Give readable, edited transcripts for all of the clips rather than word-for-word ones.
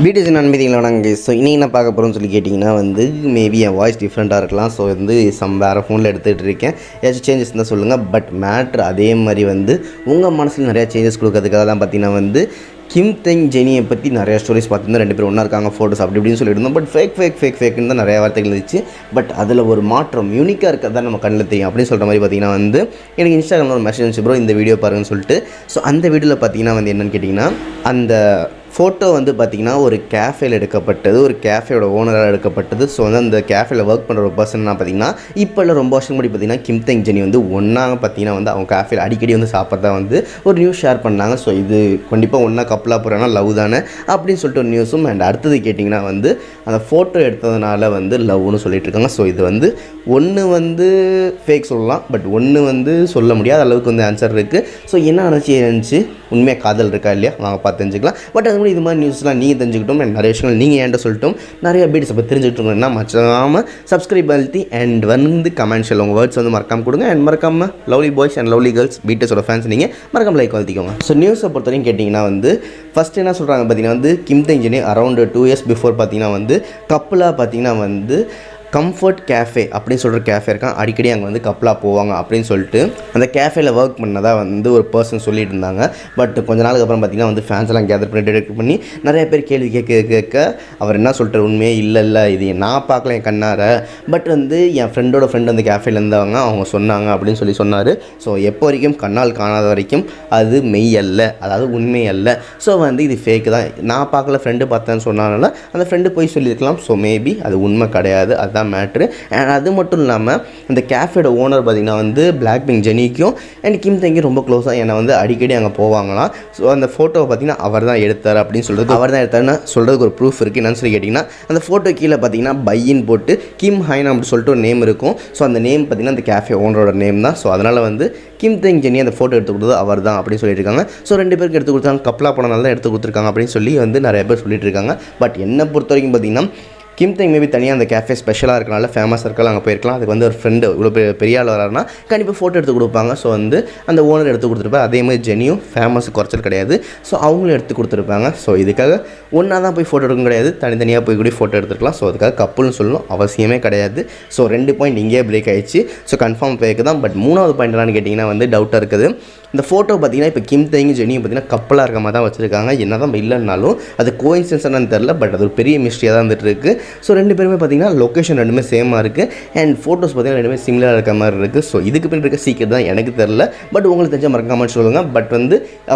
BDS நண்பதிகளோட நாங்கள் இன்றைக்கி என்ன பார்க்க போகிறோம்னு சொல்லி கேட்டிங்கன்னா மேபி என் வாய்ஸ் டிஃப்ரெண்ட்டாக இருக்கலாம். ஸோ வேறு ஃபோனில் எடுத்துகிட்டு இருக்கேன். ஏதாச்சும் சேஞ்சஸ் தான் சொல்லுங்கள். பட் மேட்ரு அதே மாதிரி உங்கள் மனசில் நிறையா சேஞ்சஸ் கொடுக்கறதுக்காக தான் பார்த்தீங்கன்னா கிம் தெங் ஜெனியை பற்றி நிறையா ஸ்டோரிஸ் பார்த்துருந்தோம். 2 பேரும் ஒன்றா இருக்காங்க, ஃபோட்டோஸ் அப்படி இப்படின்னு சொல்லியிருந்தோம். பட் ஃபேக்குன்னு தான் நிறையா வார்த்தைகள் இருந்துச்சு. பட் அதில் ஒரு மாற்றம் யூனிக்காக இருக்கிறதா நம்ம கண்ணில் தெரியும் அப்படின்னு சொல்கிற மாதிரி பார்த்தீங்கன்னா எனக்கு இன்ஸ்டாகிராமில் ஒரு மெசேஜ் வந்துச்சு, ப்ரோ இந்த வீடியோ பாருங்கன்னு சொல்லிட்டு. ஸோ அந்த வீடியோவில் பார்த்தீங்கன்னா என்னென்னு கேட்டிங்கன்னா அந்த ஃபோட்டோ பார்த்திங்கன்னா ஒரு கேஃபேயில் எடுக்கப்பட்டது, ஒரு கேஃபேயோட ஓனராக எடுக்கப்பட்டது. ஸோ அந்த கேஃபேயில் ஒர்க் பண்ணுற ஒரு பர்சன்னா பார்த்திங்கன்னா இப்போ இல்லை ரொம்ப வருஷம் முன்னாடி பார்த்திங்கன்னா கிம் தெங் ஜெனி ஒன்றாக பார்த்திங்கன்னா அவங்க கேஃபேயில் அடிக்கடி சாப்பிட்றதா ஒரு நியூஸ் ஷேர் பண்ணாங்க. ஸோ இது கண்டிப்பாக ஒன்றா கப்பலாக போகிறேன்னா லவ் தானே அப்படின்னு சொல்லிட்டு ஒரு நியூஸும். அண்ட் அடுத்தது கேட்டிங்கன்னா அந்த ஃபோட்டோ எடுத்ததுனால லவ்னு சொல்லிட்டு இருக்காங்க. ஸோ இது ஒன்று ஃபேக் சொல்லலாம், பட் ஒன்று சொல்ல முடியாத அளவுக்கு ஆன்சர் இருக்குது. ஸோ என்ன நினச்சி உண்மையாக காதல் இருக்கா இல்லையா வாங்க பார்த்து தெரிஞ்சுக்கலாம். பட் அது இது மாதிரி நியூஸ்லாம் நீங்கள் தெரிஞ்சுக்கிட்டோம் அண்ட் நிறைய விஷயங்கள் நீங்கள் ஏன்ட்ட சொல்லிட்டோம், நிறைய பீட்ஸ் அப்போ தெரிஞ்சுக்கிட்டோம்னா மறக்காமல் சப்ஸ்கிரைப் அழுத்தி அண்ட் கமெண்ட்ஸில் உங்கள் வேர்ட்ஸ் மறக்காமல் கொடுங்க. அண்ட் மறக்காமல் lovely boys and lovely girls பிடிஎஸோட ஃபேன்ஸ் நீங்கள் மறக்காமல் லைக் வளர்த்திக்கோங்க. ஸோ நியூஸை பொறுத்தவரைக்கும் கேட்டிங்கன்னா ஃபஸ்ட்டு என்ன சொல்கிறாங்க பார்த்தீங்கன்னா கிம் Teng Jenny around 2 years before பார்த்தீங்கன்னா கப்பலாக பார்த்தீங்கன்னா கம்ஃபர்ட் கேஃபே அப்படின்னு சொல்கிற கேஃபே இருக்கான், அடிக்கடி அங்கே கப்பலாக போவாங்க அப்படின்னு சொல்லிட்டு அந்த கேஃபேயில் ஒர்க் பண்ணதாக ஒரு பர்சன் சொல்லிட்டு இருந்தாங்க. பட் கொஞ்ச நாளுக்கு அப்புறம் பார்த்திங்கன்னா ஃபேன்ஸ் எல்லாம் கேதர் பண்ணி டிடெக்ட் பண்ணி நிறைய பேர் கேள்வி கேட்க அவர் என்ன சொல்கிறார், உண்மையே இல்லை இது நான் பார்க்கல என் கண்ணார, பட் என் ஃப்ரெண்டோட ஃப்ரெண்ட் அந்த கேஃபேல இருந்தவங்க அவங்க சொன்னாங்க அப்படின்னு சொன்னார். ஸோ எப்போ வரைக்கும் கண்ணால் காணாத வரைக்கும் அது மெய் அல்ல, அதாவது உண்மை அல்ல. ஸோ இது ஃபேக்கு தான், நான் பார்க்கல ஃப்ரெண்டு பார்த்தேன்னு சொன்னால அந்த ஃப்ரெண்டு போய் சொல்லியிருக்கலாம். ஸோ மேபி அது உண்மை கிடையாது, அதுதான் மேட்ரு. அண்ட் அது மட்டும் இல்லாமல் அந்த கேஃபேட ஓனர் பார்த்திங்கன்னா பிளாக் பிங்க் ஜெனிக்கும் அண்ட் கிம் தெங்கும் ரொம்ப க்ளோஸாக என்னை அடிக்கடி அங்கே போவாங்களாம். ஸோ அந்த ஃபோட்டோவை பார்த்திங்கன்னா அவர் தான் எடுத்தார் அப்படின்னு சொல்கிறது, அவர் தான் எடுத்தாருன்னு சொல்கிறதுக்கு ஒரு ப்ரூஃப் இருக்குது. என்னன்னு சொல்லி கேட்டிங்கன்னா அந்த ஃபோட்டோ கீழே பார்த்திங்கன்னா பையின்னு போட்டு கிம் ஹைன் அப்படின்னு சொல்லிட்டு ஒரு நேம் இருக்கும். ஸோ அந்த நேம் பார்த்திங்கன்னா அந்த கேஃபே ஓனரோட நேம் தான். ஸோ அதனால் கிம் தெங் ஜெனி அந்த ஃபோட்டோ எடுத்து கொடுத்தது அவர் தான் அப்படின்னு சொல்லியிருக்காங்க. ஸோ 2 பேருக்கு எடுத்து கொடுத்தாங்க, கப்பலாக போனனால தான் எடுத்து கொடுத்துருக்காங்க அப்படின்னு சொல்லி நிறைய பேர் சொல்லிட்டு இருக்காங்க. பட் என்னை பொறுத்த வரைக்கும் பார்த்திங்கன்னா கிம் தெங் மேபி தனியாக அந்த கேஃபே ஸ்பெஷலாக இருக்கனால ஃபேமஸாக இருக்கலாம், அங்கே போயிருக்கலாம். அதுக்கு ஒரு ஃப்ரெண்டு இவ்வளோ பெரிய ஆள் வராருன்னா கண்டிப்பாக ஃபோட்டோ எடுத்து கொடுப்பாங்க. ஸோ அந்த ஓனர் எடுத்து கொடுத்துருப்பாங்க. அதே மாதிரி ஜெனியும் ஃபேமஸ் குறைச்சல் கிடையாது, ஸோ அவங்களும் எடுத்து கொடுத்துருப்பாங்க. ஸோ இதுக்காக ஒன்றா தான் போய் ஃபோட்டோ எடுக்க கிடையாது, தனித்தனியாக போய் கூட ஃபோட்டோ எடுத்துக்கலாம். ஸோ அதுக்காக கப்புள்னு சொல்லணும் அவசியமே கிடையாது. ஸோ 2 பாயிண்ட் இங்கேயே பிரேக் ஆகிடுச்சு. ஸோ கன்ஃபார்ம் ஃபேக்கு தான். பட் 3வது பாயிண்ட் என்னன்னு கேட்டிங்கன்னா டவுட்டாக இருக்குது. இந்த ஃபோட்டோ பார்த்திங்கன்னா இப்போ கிம் தெங் ஜெனியும் பார்த்திங்கன்னா கப்பலாக இருக்க மாதிரி தான் வச்சுருக்காங்க. என்ன தான் இல்லைன்னாலும் அது கோயின்சிடன்ஸ்னு தெரில, பட் அது ஒரு பெரிய மிஸ்ட்ரியாக தான் இருக்குது. ஸோ 2 பேருமே பார்த்திங்கன்னா லொக்கேஷன் 2மே சேமாக இருக்குது அண்ட் ஃபோட்டோஸ் பார்த்திங்கன்னா 2மே சிமிலராக இருக்க மாதிரி இருக்குது. ஸோ இதுக்கு பின்னாடி இருக்க சீக்கிரம் தான் எனக்கு தெரில, பட் உங்களுக்கு தெரிஞ்ச மறக்காமல் சொல்லுங்கள். பட்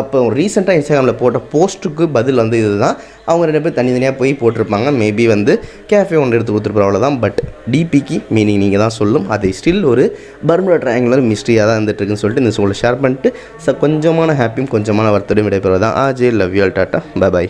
அப்போ ரீசெண்டாக இன்ஸ்டாகிராமில் போட்ட போஸ்ட்டுக்கு பதில் இதுதான், அவங்க 2 பேர் தனித்தனியாக போய் போட்டிருப்பாங்க. மேபி கேஃபே ஒன்று எடுத்து கொடுத்துருப்பாங்க, அவ்வளோதான். பட் டிபிக்கு மீனிங் நீங்கள் தான் சொல்லும், அது ஸ்டில் ஒரு பர்முடா ட்ரையாங்குலர் மிஸ்ட்ரியாக தான் இருந்துகிட்ருக்குன்னு சொல்லிட்டு இந்த சொல்ல ஷேர் பண்ணிட்டு கொஞ்சமான ஹாப்பியும் கொஞ்சமான வருத்தத்தையும் விடைபெறுவது தான். ஆஜே love you all, tata bye bye.